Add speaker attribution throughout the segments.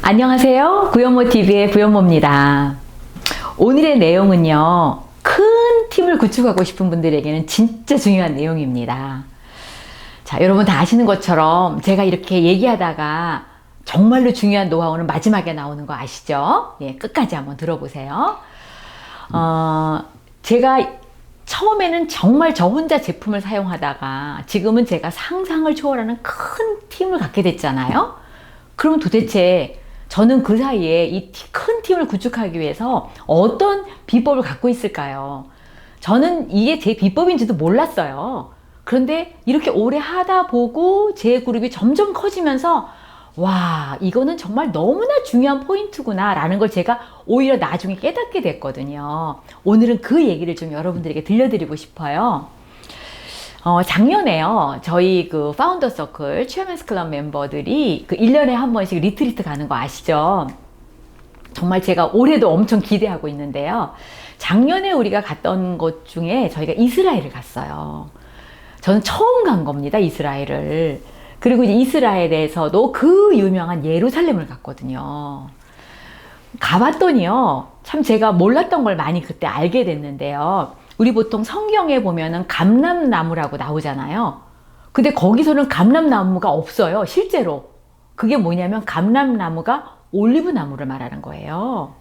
Speaker 1: 안녕하세요. 구현모TV의 구현모입니다. 오늘의 내용은요, 큰 팀을 구축하고 싶은 분들에게는 진짜 중요한 내용입니다. 자, 여러분 다 아시는 것처럼 제가 이렇게 얘기하다가 정말로 중요한 노하우는 마지막에 나오는 거 아시죠? 예, 끝까지 한번 들어보세요. 제가 처음에는 정말 저 혼자 제품을 사용하다가 지금은 제가 상상을 초월하는 큰 팀을 갖게 됐잖아요. 그럼 도대체 저는 그 사이에 이 큰 팀을 구축하기 위해서 어떤 비법을 갖고 있을까요? 저는 이게 제 비법인지도 몰랐어요. 그런데 이렇게 오래 하다 보고 제 그룹이 점점 커지면서 와, 이거는 정말 너무나 중요한 포인트구나 라는 걸 제가 오히려 나중에 깨닫게 됐거든요. 오늘은 그 얘기를 좀 여러분들에게 들려드리고 싶어요. 작년에요, 저희 그 파운더 서클 취업맨스 클럽 멤버들이 그 1년에 한 번씩 리트리트 가는 거 아시죠? 정말 제가 올해도 엄청 기대하고 있는데요. 작년에 우리가 갔던 곳 중에 저희가 이스라엘을 갔어요. 저는 처음 간 겁니다, 이스라엘을. 그리고 이제 이스라엘에서도 그 유명한 예루살렘을 갔거든요. 가봤더니요, 참 제가 몰랐던 걸 많이 그때 알게 됐는데요. 우리 보통 성경에 보면은 감람나무라고 나오잖아요. 근데 거기서는 감람나무가 없어요, 실제로. 그게 뭐냐면 감람나무가 올리브나무를 말하는 거예요.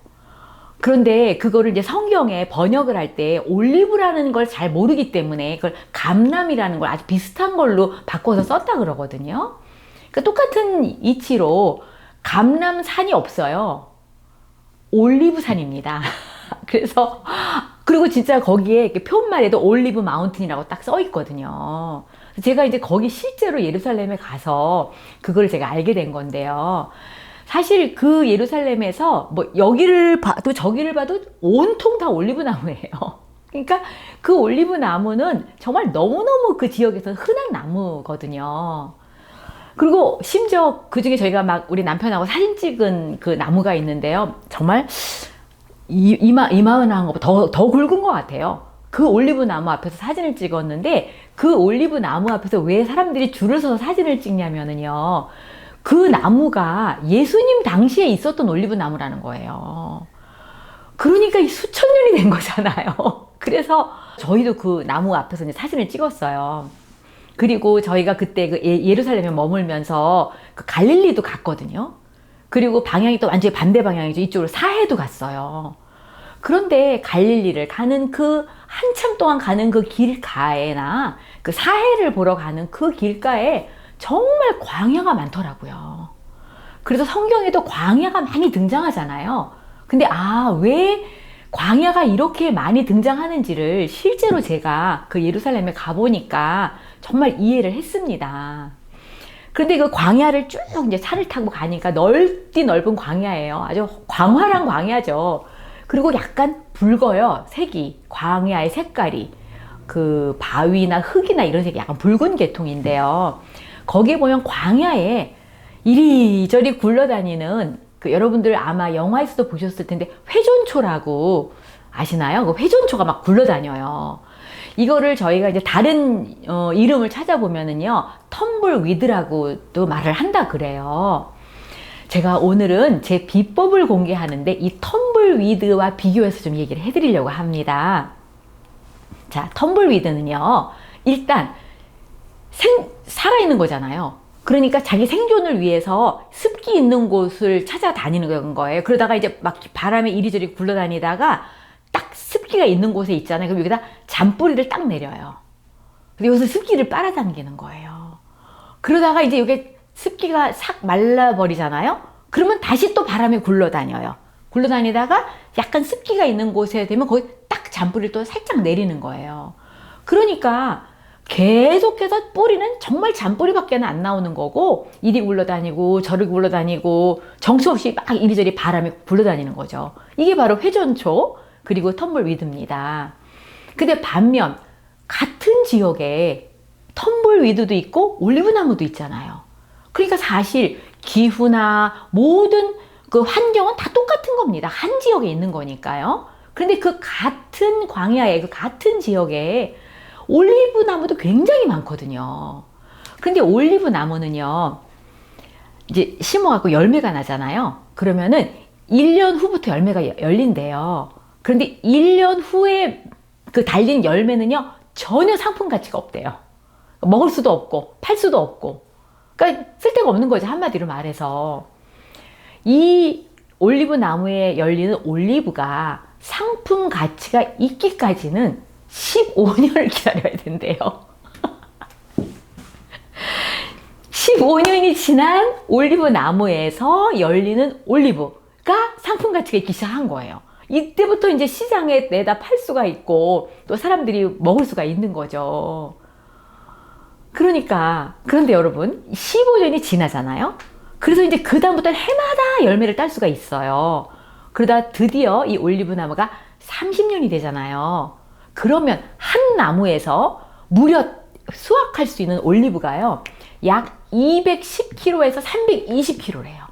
Speaker 1: 그런데 그거를 이제 성경에 번역을 할 때 올리브라는 걸 잘 모르기 때문에 그걸 감람이라는 걸 아주 비슷한 걸로 바꿔서 썼다 그러거든요. 그러니까 똑같은 이치로 감람산이 없어요. 올리브산입니다. 그래서 그리고 진짜 거기에 이렇게 표말에도 올리브 마운틴이라고 딱 써 있거든요. 제가 이제 거기 실제로 예루살렘에 가서 그걸 제가 알게 된 건데요. 사실 그 예루살렘에서 뭐 여기를 봐도 저기를 봐도 온통 다 올리브 나무예요. 그러니까 그 올리브 나무는 정말 너무너무 그 지역에서 흔한 나무거든요. 그리고 심지어 그 중에 저희가 막 우리 남편하고 사진 찍은 그 나무가 있는데요. 정말 이마흔한 것보다 더 굵은 것 같아요. 그 올리브 나무 앞에서 사진을 찍었는데 그 올리브 나무 앞에서 왜 사람들이 줄을 서서 사진을 찍냐면은요. 그 나무가 예수님 당시에 있었던 올리브 나무라는 거예요. 그러니까 수천 년이 된 거잖아요. 그래서 저희도 그 나무 앞에서 이제 사진을 찍었어요. 그리고 저희가 그때 그 예루살렘에 머물면서 그 갈릴리도 갔거든요. 그리고 방향이 또 완전히 반대 방향이죠. 이쪽으로 사해도 갔어요. 그런데 갈릴리를 가는 그 한참 동안 가는 그 길가에나 그 사해를 보러 가는 그 길가에 정말 광야가 많더라고요. 그래서 성경에도 광야가 많이 등장하잖아요. 근데 왜 광야가 이렇게 많이 등장하는지를 실제로 제가 그 예루살렘에 가보니까 정말 이해를 했습니다. 그런데 그 광야를 쭉 이제 차를 타고 가니까 넓은 광야예요. 아주 광활한 광야죠. 그리고 약간 붉어요, 색이. 광야의 색깔이. 그 바위나 흙이나 이런 색이 약간 붉은 계통인데요. 거기에 보면 광야에 이리저리 굴러다니는 그 여러분들 아마 영화에서도 보셨을 텐데 회전초라고 아시나요? 그 회전초가 막 굴러다녀요. 이거를 저희가 이제 다른 이름을 찾아보면은요, 텀블위드라고도 말을 한다 그래요. 제가 오늘은 제 비법을 공개하는데 이 텀블위드와 비교해서 좀 얘기를 해드리려고 합니다. 자, 텀블위드는요, 일단 살아있는 거잖아요. 그러니까 자기 생존을 위해서 습기 있는 곳을 찾아다니는 거예요. 그러다가 이제 막 바람에 이리저리 굴러다니다가 딱 습기가 있는 곳에 있잖아요. 그럼 여기다 잔뿌리를 딱 내려요. 근데 여기서 습기를 빨아당기는 거예요. 그러다가 이제 이게 습기가 싹 말라버리잖아요. 그러면 다시 또 바람에 굴러다녀요. 굴러다니다가 약간 습기가 있는 곳에 되면 거기 딱 잔뿌리를 또 살짝 내리는 거예요. 그러니까 계속해서 뿌리는 정말 잔뿌리밖에 안 나오는 거고, 이리 굴러다니고 저리 굴러다니고 정처 없이 막 이리저리 바람에 굴러다니는 거죠. 이게 바로 회전초 그리고 텀블위드입니다. 근데 반면 같은 지역에 텀블위드도 있고 올리브나무도 있잖아요. 그러니까 사실 기후나 모든 그 환경은 다 똑같은 겁니다. 한 지역에 있는 거니까요. 그런데 그 같은 광야에, 그 같은 지역에 올리브 나무도 굉장히 많거든요. 그런데 올리브 나무는요, 이제 심어갖고 열매가 나잖아요. 그러면은 1년 후부터 열매가 열린대요. 그런데 1년 후에 그 달린 열매는요, 전혀 상품 가치가 없대요. 먹을 수도 없고, 팔 수도 없고. 그러니까 쓸데가 없는 거죠. 한마디로 말해서. 이 올리브 나무에 열리는 올리브가 상품 가치가 있기까지는 15년을 기다려야 된대요. 15년이 지난 올리브 나무에서 열리는 올리브가 상품 가치가 있기 시작한 거예요. 이때부터 이제 시장에 내다 팔 수가 있고 또 사람들이 먹을 수가 있는 거죠. 그러니까, 그런데 여러분, 15년이 지나잖아요? 그래서 이제 그다음부터는 해마다 열매를 딸 수가 있어요. 그러다 드디어 이 올리브 나무가 30년이 되잖아요. 그러면 한 나무에서 무려 수확할 수 있는 올리브가요, 약 210kg에서 320kg래요.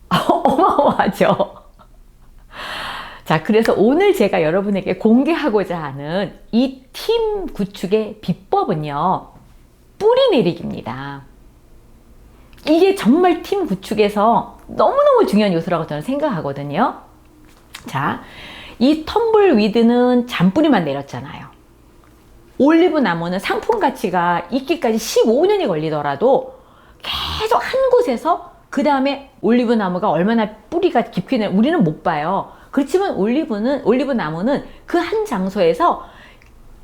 Speaker 1: 어마어마하죠? 자, 그래서 오늘 제가 여러분에게 공개하고자 하는 이 팀 구축의 비법은요, 뿌리 내리기입니다. 이게 정말 팀 구축에서 너무너무 중요한 요소라고 저는 생각하거든요. 자, 이 텀블위드는 잔뿌리만 내렸잖아요. 올리브 나무는 상품 가치가 있기까지 15년이 걸리더라도 계속 한 곳에서 그 다음에 올리브 나무가 얼마나 뿌리가 깊이 내 우리는 못 봐요. 그렇지만 올리브 나무는 그 한 장소에서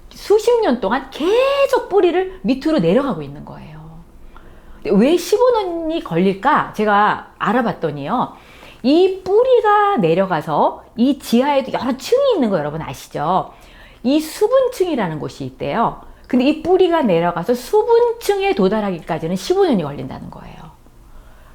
Speaker 1: 수십 년 동안 계속 뿌리를 밑으로 내려가고 있는 거예요. 왜 15년이 걸릴까? 제가 알아봤더니요, 이 뿌리가 내려가서 이 지하에도 여러 층이 있는 거 여러분 아시죠? 이 수분층이라는 곳이 있대요. 근데 이 뿌리가 내려가서 수분층에 도달하기까지는 15년이 걸린다는 거예요.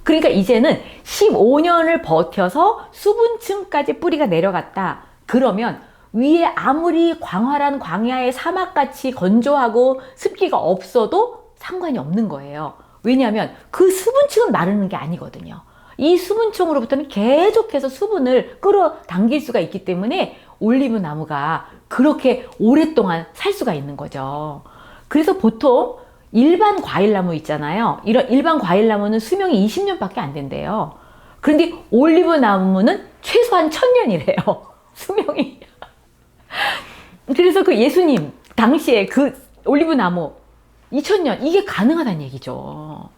Speaker 1: 그러니까 이제는 15년을 버텨서 수분층까지 뿌리가 내려갔다. 그러면 위에 아무리 광활한 광야의 사막같이 건조하고 습기가 없어도 상관이 없는 거예요. 왜냐하면 그 수분층은 마르는 게 아니거든요. 이 수분층으로부터는 계속해서 수분을 끌어당길 수가 있기 때문에 올리브 나무가 그렇게 오랫동안 살 수가 있는 거죠. 그래서 보통 일반 과일나무 있잖아요. 이런 일반 과일나무는 수명이 20년밖에 안 된대요. 그런데 올리브 나무는 최소한 1000년이래요. 수명이. 그래서 그 예수님 당시에 그 올리브 나무 2000년, 이게 가능하다는 얘기죠.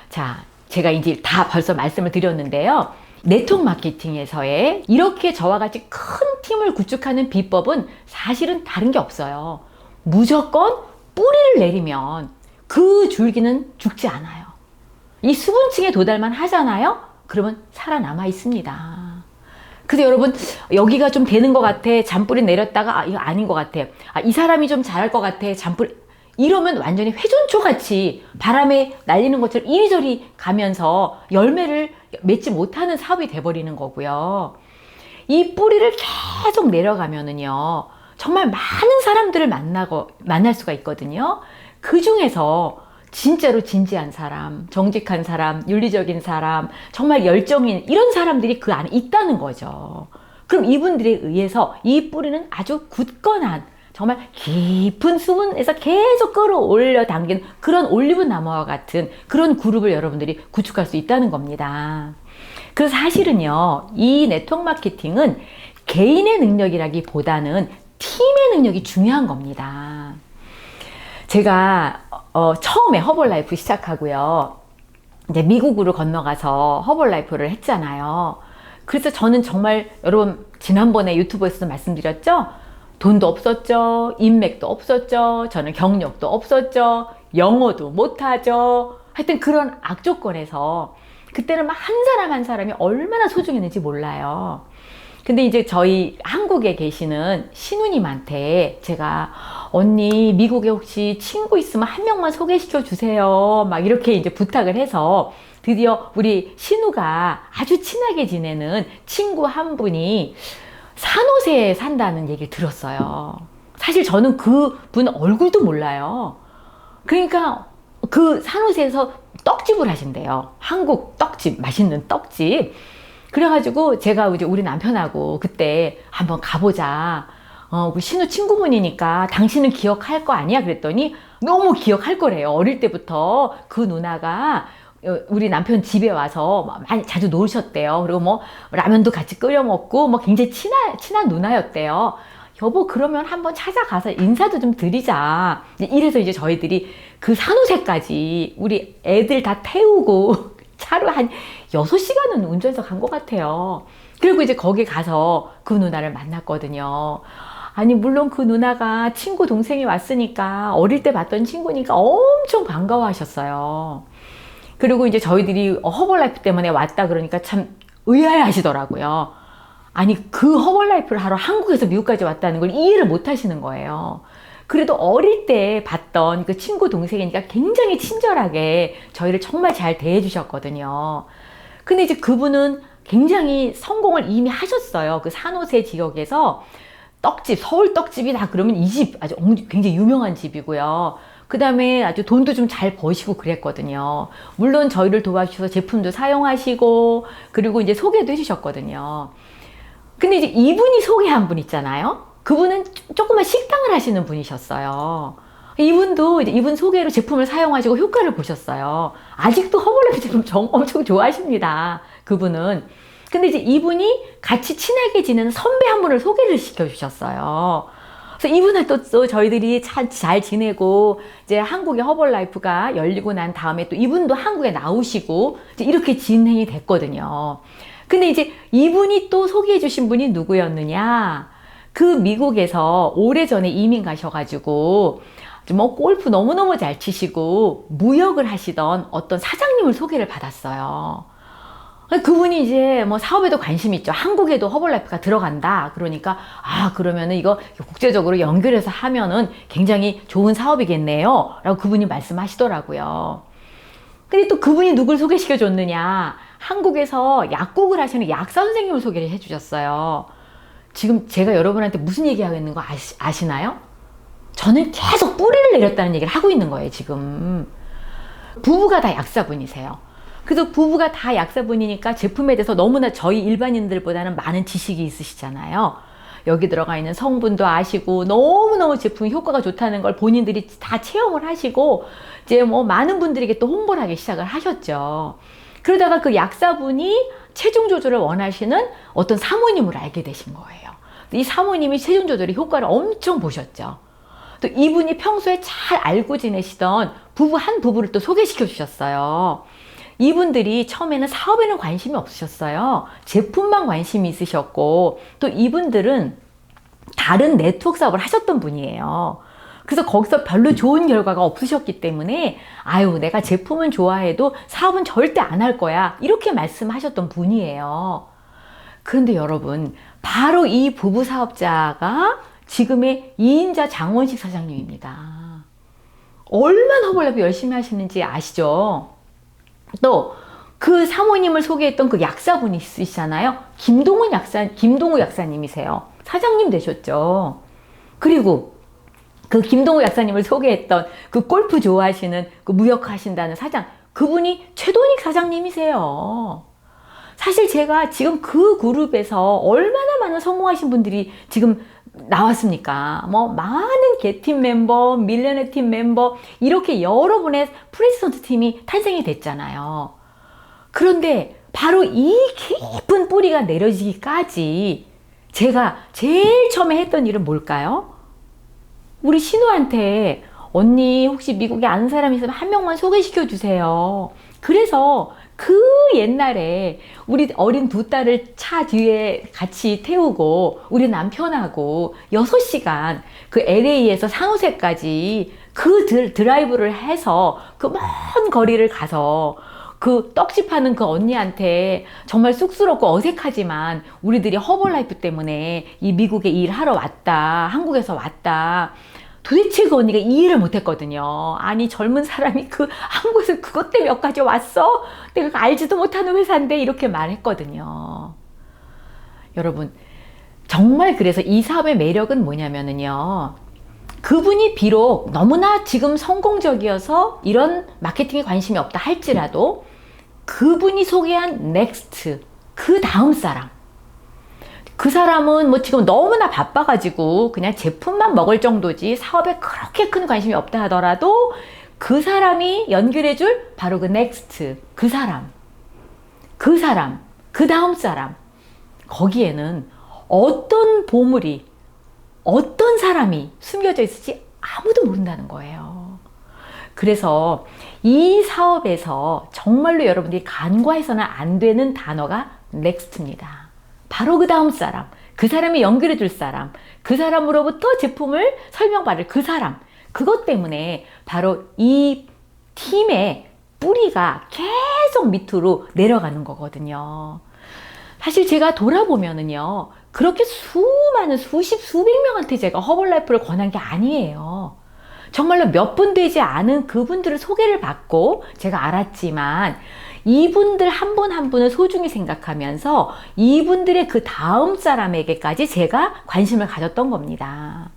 Speaker 1: 자, 제가 이제 다 벌써 말씀을 드렸는데요. 네트워크 마케팅에서의 이렇게 저와 같이 큰 팀을 구축하는 비법은 사실은 다른 게 없어요. 무조건 뿌리를 내리면 그 줄기는 죽지 않아요. 이 수분층에 도달만 하잖아요. 그러면 살아남아 있습니다. 그래서 여러분, 여기가 좀 되는 것 같아. 잔뿌리 내렸다가 이거 아닌 것 같아. 이 사람이 좀 잘할 것 같아. 잔뿌리. 이러면 완전히 회전초 같이 바람에 날리는 것처럼 이리저리 가면서 열매를 맺지 못하는 사업이 돼버리는 거고요. 이 뿌리를 계속 내려가면은요, 정말 많은 사람들을 만날 수가 있거든요. 그 중에서 진짜로 진지한 사람, 정직한 사람, 윤리적인 사람, 정말 열정인 이런 사람들이 그 안에 있다는 거죠. 그럼 이분들에 의해서 이 뿌리는 아주 굳건한, 정말 깊은 수분에서 계속 끌어올려 당기는 그런 올리브 나무와 같은 그런 그룹을 여러분들이 구축할 수 있다는 겁니다. 그래서 사실은요, 이 네트워크 마케팅은 개인의 능력이라기보다는 팀의 능력이 중요한 겁니다. 제가 처음에 허벌라이프 시작하고요, 이제 미국으로 건너가서 허벌라이프를 했잖아요. 그래서 저는 정말 여러분 지난번에 유튜브에서도 말씀드렸죠? 돈도 없었죠. 인맥도 없었죠. 저는 경력도 없었죠. 영어도 못하죠. 하여튼 그런 악조건에서 그때는 막 한 사람 한 사람이 얼마나 소중했는지 몰라요. 근데 이제 저희 한국에 계시는 신우님한테 제가 언니 미국에 혹시 친구 있으면 한 명만 소개시켜 주세요. 막 이렇게 이제 부탁을 해서 드디어 우리 신우가 아주 친하게 지내는 친구 한 분이 산호세에 산다는 얘기를 들었어요. 사실 저는 그 분 얼굴도 몰라요. 그러니까 그 산호세에서 떡집을 하신대요. 한국 떡집, 맛있는 떡집. 그래가지고 제가 이제 우리 남편하고 그때 한번 가보자. 그 신우 친구분이니까 당신은 기억할 거 아니야? 그랬더니 너무 기억할 거래요. 어릴 때부터 그 누나가 우리 남편 집에 와서 많이 자주 놀으셨대요. 그리고 뭐 라면도 같이 끓여 먹고 뭐 굉장히 친한 누나였대요. 여보, 그러면 한번 찾아가서 인사도 좀 드리자. 이래서 이제 저희들이 그 산호세까지 우리 애들 다 태우고 차로 한 6시간은 운전해서 간 것 같아요. 그리고 이제 거기 가서 그 누나를 만났거든요. 아니, 물론 그 누나가 친구 동생이 왔으니까, 어릴 때 봤던 친구니까 엄청 반가워하셨어요. 그리고 이제 저희들이 허벌라이프 때문에 왔다 그러니까 참 의아해 하시더라고요. 아니, 그 허벌라이프를 하러 한국에서 미국까지 왔다는 걸 이해를 못 하시는 거예요. 그래도 어릴 때 봤던 그 친구 동생이니까 굉장히 친절하게 저희를 정말 잘 대해 주셨거든요. 근데 이제 그분은 굉장히 성공을 이미 하셨어요. 그 산호세 지역에서 떡집, 서울 떡집이다 그러면 이 집 아주 굉장히 유명한 집이고요. 그 다음에 아주 돈도 좀 잘 버시고 그랬거든요. 물론 저희를 도와주셔서 제품도 사용하시고, 그리고 이제 소개도 해주셨거든요. 근데 이제 이분이 소개한 분 있잖아요. 그분은 조그만 식당을 하시는 분이셨어요. 이분도 이제 이분 소개로 제품을 사용하시고 효과를 보셨어요. 아직도 허벌라이프 제품 엄청 좋아하십니다. 그분은. 근데 이제 이분이 같이 친하게 지내는 선배 한 분을 소개를 시켜주셨어요. 그래서 이분은 또 저희들이 잘 지내고, 이제 한국의 허벌라이프가 열리고 난 다음에 또 이분도 한국에 나오시고, 이제 이렇게 진행이 됐거든요. 근데 이제 이분이 또 소개해 주신 분이 누구였느냐? 그 미국에서 오래전에 이민 가셔가지고, 뭐 골프 너무너무 잘 치시고, 무역을 하시던 어떤 사장님을 소개를 받았어요. 그분이 이제 뭐 사업에도 관심 있죠. 한국에도 허벌라이프가 들어간다. 그러니까, 그러면은 이거 국제적으로 연결해서 하면은 굉장히 좋은 사업이겠네요. 라고 그분이 말씀하시더라고요. 근데 또 그분이 누굴 소개시켜 줬느냐. 한국에서 약국을 하시는 약사 선생님을 소개를 해 주셨어요. 지금 제가 여러분한테 무슨 얘기하고 있는 거 아시나요? 저는 계속 뿌리를 내렸다는 얘기를 하고 있는 거예요, 지금. 부부가 다 약사분이세요. 그래서 부부가 다 약사분이니까 제품에 대해서 너무나 저희 일반인들보다는 많은 지식이 있으시잖아요. 여기 들어가 있는 성분도 아시고 너무너무 제품 효과가 좋다는 걸 본인들이 다 체험을 하시고 이제 뭐 많은 분들에게 또 홍보를 하기 시작을 하셨죠. 그러다가 그 약사분이 체중 조절을 원하시는 어떤 사모님을 알게 되신 거예요. 이 사모님이 체중 조절의 효과를 엄청 보셨죠. 또 이분이 평소에 잘 알고 지내시던 한 부부를 또 소개시켜 주셨어요. 이분들이 처음에는 사업에는 관심이 없으셨어요. 제품만 관심이 있으셨고, 또 이분들은 다른 네트워크 사업을 하셨던 분이에요. 그래서 거기서 별로 좋은 결과가 없으셨기 때문에, 내가 제품은 좋아해도 사업은 절대 안 할 거야. 이렇게 말씀하셨던 분이에요. 그런데 여러분, 바로 이 부부 사업자가 지금의 이인자 장원식 사장님입니다. 얼마나 허벌라이프 열심히 하시는지 아시죠? 또 그 사모님을 소개했던 그 약사분이 있으시잖아요. 김동우 약사님이세요. 사장님 되셨죠. 그리고 그 김동우 약사님을 소개했던 그 골프 좋아하시는 그 무역하신다는 사장, 그분이 최도닉 사장님이세요. 사실 제가 지금 그 그룹에서 얼마나 많은 성공하신 분들이 지금 나왔습니까? 뭐 많은 개팀 멤버, 밀레네 팀 멤버, 이렇게 여러분의 프레지던트 팀이 탄생이 됐잖아요. 그런데 바로 이 깊은 뿌리가 내려지기까지 제가 제일 처음에 했던 일은 뭘까요? 우리 신우한테, 언니 혹시 미국에 아는 사람 있으면 한 명만 소개시켜 주세요. 그래서 그 옛날에 우리 어린 두 딸을 차 뒤에 같이 태우고 우리 남편하고 6시간 그 LA에서 산호세까지 그 드라이브를 해서 그 먼 거리를 가서 그 떡집 하는 그 언니한테 정말 쑥스럽고 어색하지만 우리들이 허벌라이프 때문에 이 미국에 일하러 왔다, 한국에서 왔다, 도대체 그 언니가 이해를 못했거든요. 아니, 젊은 사람이 그 한국에서 그것 때문에 여기까지 왔어? 내가 알지도 못하는 회사인데, 이렇게 말했거든요. 여러분, 정말 그래서 이 사업의 매력은 뭐냐면요, 그분이 비록 너무나 지금 성공적이어서 이런 마케팅에 관심이 없다 할지라도 그분이 소개한 넥스트, 그 다음 사람, 그 사람은 뭐 지금 너무나 바빠가지고 그냥 제품만 먹을 정도지 사업에 그렇게 큰 관심이 없다 하더라도 그 사람이 연결해줄 바로 그 넥스트, 그 사람, 그 다음 사람. 거기에는 어떤 보물이, 어떤 사람이 숨겨져 있을지 아무도 모른다는 거예요. 그래서 이 사업에서 정말로 여러분들이 간과해서는 안 되는 단어가 넥스트입니다. 바로 그 다음 사람, 그 사람이 연결해 줄 사람, 그 사람으로부터 제품을 설명받을 그 사람. 그것 때문에 바로 이 팀의 뿌리가 계속 밑으로 내려가는 거거든요. 사실 제가 돌아보면은요, 그렇게 수많은 수십, 수백 명한테 제가 허벌라이프를 권한 게 아니에요. 정말로 몇 분 되지 않은 그분들을 소개를 받고 제가 알았지만, 이분들 한 분 한 분을 소중히 생각하면서 이분들의 그 다음 사람에게까지 제가 관심을 가졌던 겁니다.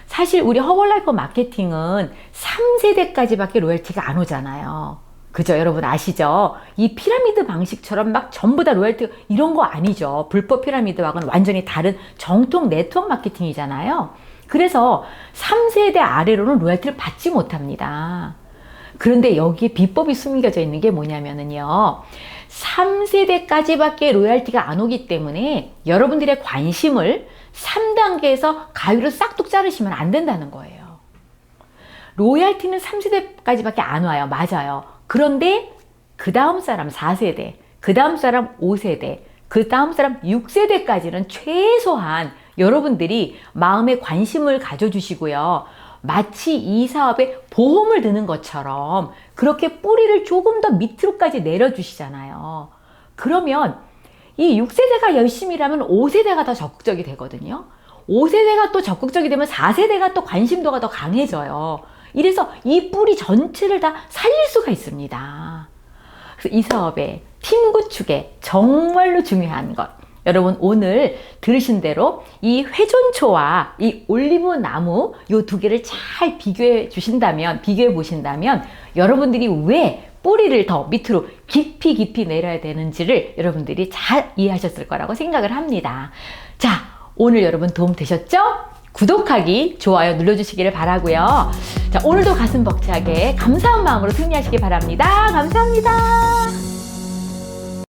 Speaker 1: 사실 우리 허벌라이프 마케팅은 3세대까지밖에 로열티가 안 오잖아요. 그죠? 여러분 아시죠? 이 피라미드 방식처럼 막 전부 다 로열티 이런 거 아니죠. 불법 피라미드하고는 완전히 다른 정통 네트워크 마케팅이잖아요. 그래서 3세대 아래로는 로열티를 받지 못합니다. 그런데 여기에 비법이 숨겨져 있는 게 뭐냐면요. 3세대까지밖에 로열티가 안 오기 때문에 여러분들의 관심을 3단계에서 가위로 싹둑 자르시면 안 된다는 거예요. 로열티는 3세대까지밖에 안 와요. 맞아요. 그런데 그 다음 사람 4세대, 그 다음 사람 5세대, 그 다음 사람 6세대까지는 최소한 여러분들이 마음에 관심을 가져주시고요. 마치 이 사업에 보험을 드는 것처럼 그렇게 뿌리를 조금 더 밑으로까지 내려주시잖아요. 그러면 이 6세대가 열심히 일하면 5세대가 더 적극적이 되거든요. 5세대가 또 적극적이 되면 4세대가 또 관심도가 더 강해져요. 이래서 이 뿌리 전체를 다 살릴 수가 있습니다. 그래서 이 사업의 팀 구축에 정말로 중요한 것. 여러분 오늘 들으신 대로 이 회전초와 이 올리브 나무 요 두 개를 잘 비교해 보신다면 여러분들이 왜 뿌리를 더 밑으로 깊이 내려야 되는지를 여러분들이 잘 이해하셨을 거라고 생각을 합니다. 자, 오늘 여러분 도움 되셨죠? 구독하기, 좋아요 눌러주시기를 바라고요. 자, 오늘도 가슴 벅차게 감사한 마음으로 승리하시기 바랍니다. 감사합니다.